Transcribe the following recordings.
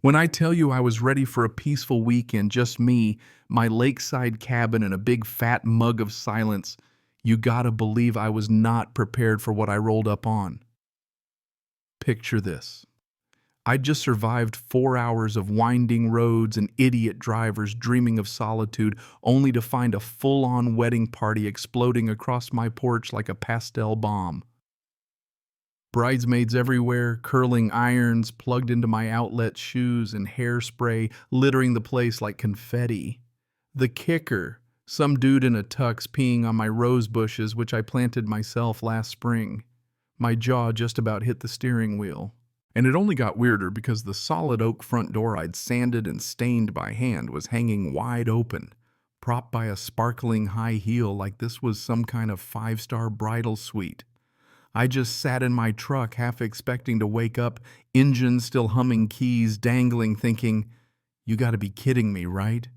When I tell you I was ready for a peaceful weekend, just me, my lakeside cabin, and a big fat mug of silence, you gotta believe I was not prepared for what I rolled up on. Picture this. I'd just survived 4 hours of winding roads and idiot drivers dreaming of solitude, only to find a full-on wedding party exploding across my porch like a pastel bomb. Bridesmaids everywhere, curling irons plugged into my outlet shoes, and hairspray littering the place like confetti. The kicker, some dude in a tux peeing on my rose bushes, which I planted myself last spring. My jaw just about hit the steering wheel. And it only got weirder because the solid oak front door I'd sanded and stained by hand was hanging wide open, propped by a sparkling high heel like this was some kind of five-star bridal suite. I just sat in my truck, half expecting to wake up, engine still humming, keys dangling, thinking, you gotta be kidding me, right?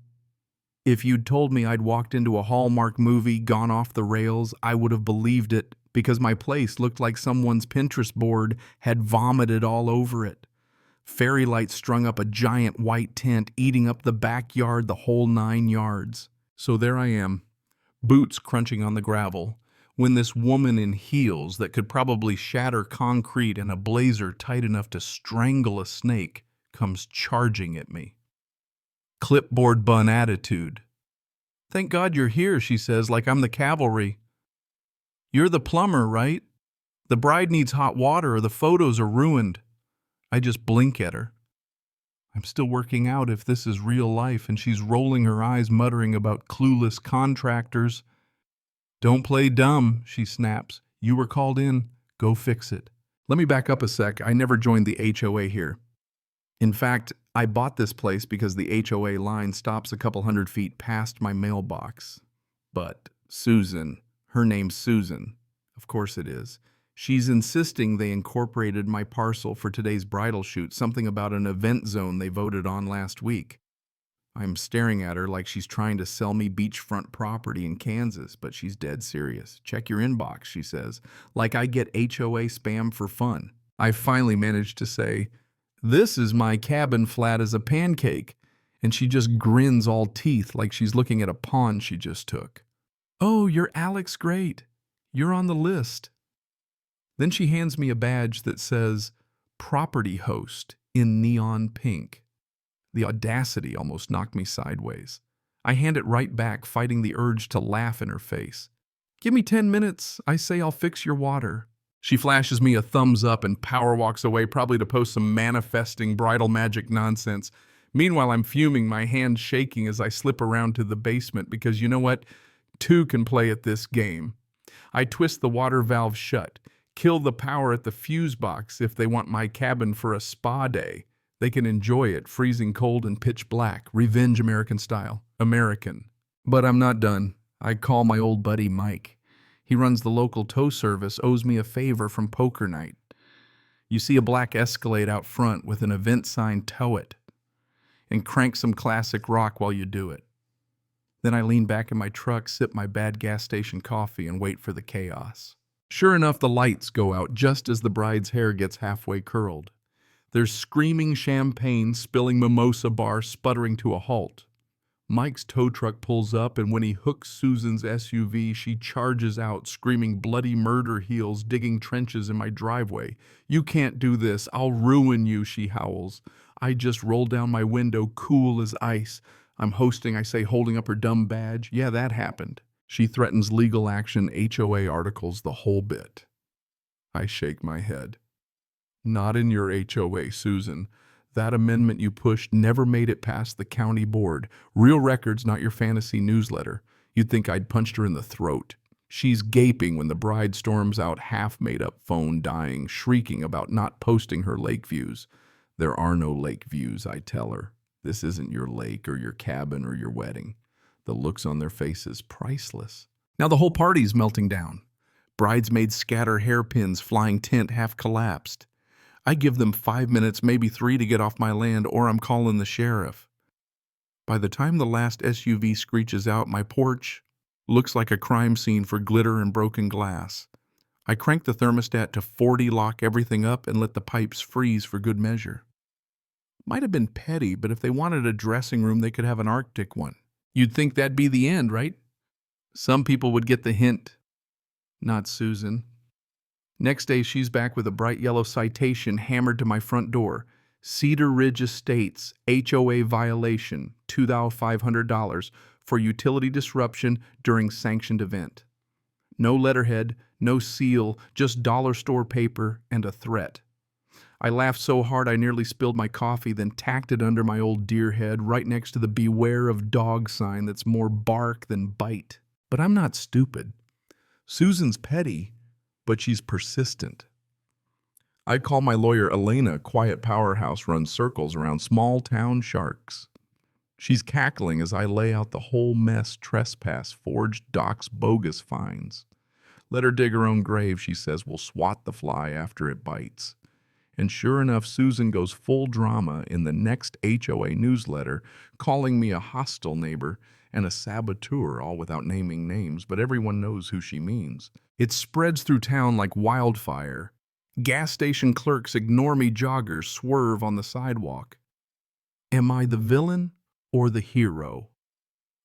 If you'd told me I'd walked into a Hallmark movie, gone off the rails, I would have believed it, because my place looked like someone's Pinterest board had vomited all over it. Fairy lights strung up a giant white tent, eating up the backyard, the whole 9 yards. So there I am, boots crunching on the gravel, when this woman in heels that could probably shatter concrete and a blazer tight enough to strangle a snake comes charging at me. Clipboard bun attitude. "Thank God you're here," she says, like I'm the cavalry. "You're the plumber, right? The bride needs hot water or the photos are ruined." I just blink at her. I'm still working out if this is real life, and she's rolling her eyes, muttering about clueless contractors. "Don't play dumb," she snaps. "You were called in. Go fix it." Let me back up a sec. I never joined the HOA here. In fact, I bought this place because the HOA line stops a couple 100 feet past my mailbox. But Susan, her name's Susan, of course it is, she's insisting they incorporated my parcel for today's bridal shoot, something about an event zone they voted on last week. I'm staring at her like she's trying to sell me beachfront property in Kansas, but she's dead serious. "Check your inbox," she says, like I get HOA spam for fun. I finally managed to say, "This is my cabin flat as a pancake," and she just grins all teeth like she's looking at a pawn she just took. "Oh, you're Alex Great. You're on the list." Then she hands me a badge that says, "Property Host," in neon pink. The audacity almost knocked me sideways. I hand it right back, fighting the urge to laugh in her face. "Give me 10 minutes. I say I'll fix your water." She flashes me a thumbs up and power walks away, probably to post some manifesting bridal magic nonsense. Meanwhile, I'm fuming, my hand shaking as I slip around to the basement because you know what? Two can play at this game. I twist the water valve shut, kill the power at the fuse box if they want my cabin for a spa day. They can enjoy it, freezing cold and pitch black, revenge American style. American. But I'm not done. I call my old buddy Mike. He runs the local tow service, owes me a favor from poker night. You see a black Escalade out front with an event sign, "Tow It," and crank some classic rock while you do it. Then I lean back in my truck, sip my bad gas station coffee, and wait for the chaos. Sure enough, the lights go out just as the bride's hair gets halfway curled. There's screaming champagne, spilling mimosa bar, sputtering to a halt. Mike's tow truck pulls up, and when he hooks Susan's SUV, she charges out, screaming bloody murder heels, digging trenches in my driveway. "You can't do this. I'll ruin you," she howls. I just roll down my window, cool as ice. "I'm hosting," I say, holding up her dumb badge. "Yeah, that happened." She threatens legal action, HOA articles, the whole bit. I shake my head. "Not in your HOA, Susan. That amendment you pushed never made it past the county board. Real records, not your fantasy newsletter." You'd think I'd punched her in the throat. She's gaping when the bride storms out, half-made-up phone dying, shrieking about not posting her lake views. "There are no lake views," I tell her. "This isn't your lake or your cabin or your wedding." The looks on their faces, priceless. Now the whole party's melting down. Bridesmaids scatter hairpins, flying tent half collapsed. I give them 5 minutes, maybe 3, to get off my land, or I'm calling the sheriff. By the time the last SUV screeches out, my porch looks like a crime scene for glitter and broken glass. I crank the thermostat to 40, lock everything up, and let the pipes freeze for good measure. Might have been petty, but if they wanted a dressing room, they could have an Arctic one. You'd think that'd be the end, right? Some people would get the hint. Not Susan. Next day, she's back with a bright yellow citation hammered to my front door. Cedar Ridge Estates, HOA violation, $2,500 for utility disruption during sanctioned event. No letterhead, no seal, just dollar store paper and a threat. I laughed so hard I nearly spilled my coffee, then tacked it under my old deer head right next to the beware of dog sign that's more bark than bite. But I'm not stupid. Susan's petty, but she's persistent. I call my lawyer Elena quiet powerhouse runs circles around small-town sharks. She's cackling as I lay out the whole mess: trespass, forged docs, bogus fines. Let her dig her own grave, she says. We'll swat the fly after it bites. And sure enough, Susan goes full drama in the next HOA newsletter, calling me a hostile neighbor and a saboteur, all without naming names, but everyone knows who she means. It spreads through town like wildfire. Gas station clerks ignore me, joggers swerve on the sidewalk. Am I the villain or the hero?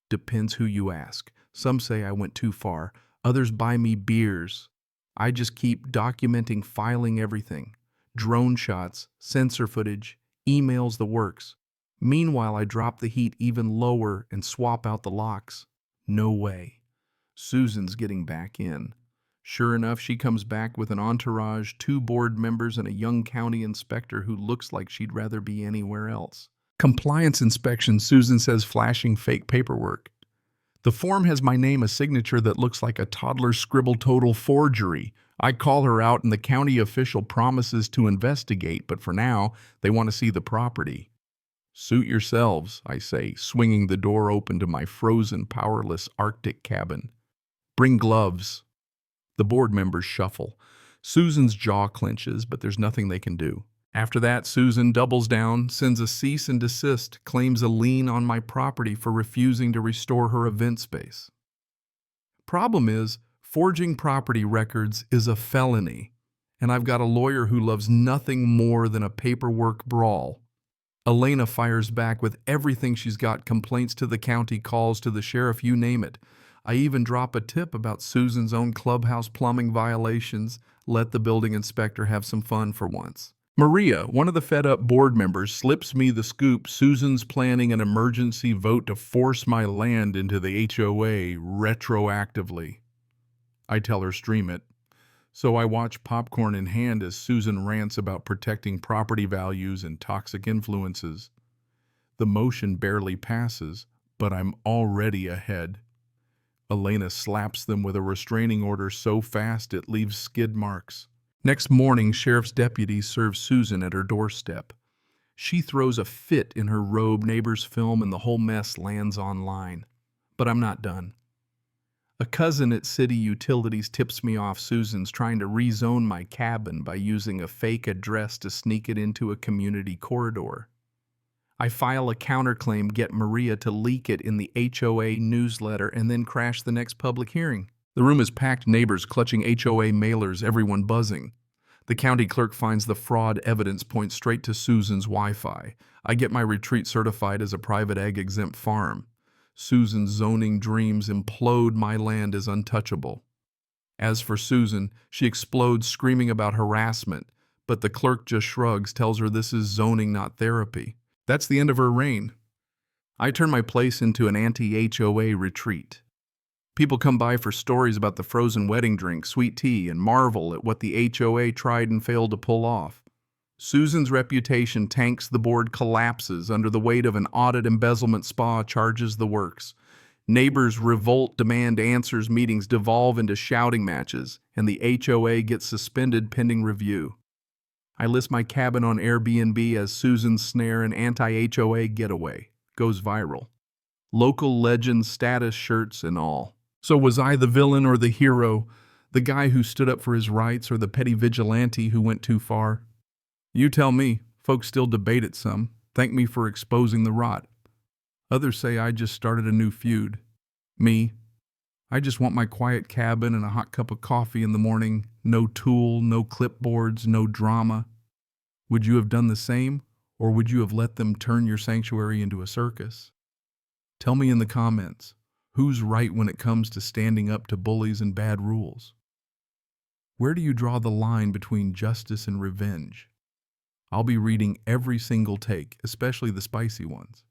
Depends who you ask. Some say I went too far. Others buy me beers. I just keep documenting, filing everything. Drone shots, sensor footage, emails, the works. Meanwhile, I drop the heat even lower and swap out the locks. No way. Susan's getting back in. Sure enough, she comes back with an entourage, 2 board members, and a young county inspector who looks like she'd rather be anywhere else. Compliance inspection, Susan says, flashing fake paperwork. The form has my name, a signature that looks like a toddler's scribble, total forgery. I call her out and the county official promises to investigate, but for now, they want to see the property. Suit yourselves, I say, swinging the door open to my frozen, powerless Arctic cabin. Bring gloves. The board members shuffle. Susan's jaw clenches, but there's nothing they can do. After that, Susan doubles down, sends a cease and desist, claims a lien on my property for refusing to restore her event space. Problem is, forging property records is a felony, and I've got a lawyer who loves nothing more than a paperwork brawl. Elena fires back with everything she's got: complaints to the county, calls to the sheriff, you name it. I even drop a tip about Susan's own clubhouse plumbing violations. Let the building inspector have some fun for once. Maria, one of the fed-up board members, slips me the scoop. Susan's planning an emergency vote to force my land into the HOA retroactively. I tell her stream it. So I watch, popcorn in hand, as Susan rants about protecting property values and toxic influences. The motion barely passes, but I'm already ahead. Elena slaps them with a restraining order so fast it leaves skid marks. Next morning, sheriff's deputies serve Susan at her doorstep. She throws a fit in her robe, neighbors film, and the whole mess lands online. But I'm not done. A cousin at City Utilities tips me off Susan's trying to rezone my cabin by using a fake address to sneak it into a community corridor. I file a counterclaim, get Maria to leak it in the HOA newsletter, and then crash the next public hearing. The room is packed, neighbors clutching HOA mailers, everyone buzzing. The county clerk finds the fraud evidence points straight to Susan's Wi-Fi. I get my retreat certified as a private ag-exempt farm. Susan's zoning dreams implode. My land is untouchable. As for Susan, she explodes screaming about harassment, but the clerk just shrugs, tells her this is zoning, not therapy. That's the end of her reign. I turn my place into an anti-HOA retreat. People come by for stories about the frozen wedding drink, sweet tea, and marvel at what the HOA tried and failed to pull off. Susan's reputation tanks, the board collapses under the weight of an audit, embezzlement, spa charges, the works. Neighbors revolt, demand answers, meetings devolve into shouting matches, and the HOA gets suspended pending review. I list my cabin on Airbnb as Susan's snare, and anti-HOA getaway. Goes viral. Local legend status shirts and all. So was I the villain or the hero? The guy who stood up for his rights, or the petty vigilante who went too far? You tell me. Folks still debate it some. Thank me for exposing the rot. Others say I just started a new feud. Me, I just want my quiet cabin and a hot cup of coffee in the morning. No tool, no clipboards, no drama. Would you have done the same? Or would you have let them turn your sanctuary into a circus? Tell me in the comments, who's right when it comes to standing up to bullies and bad rules? Where do you draw the line between justice and revenge? I'll be reading every single take, especially the spicy ones.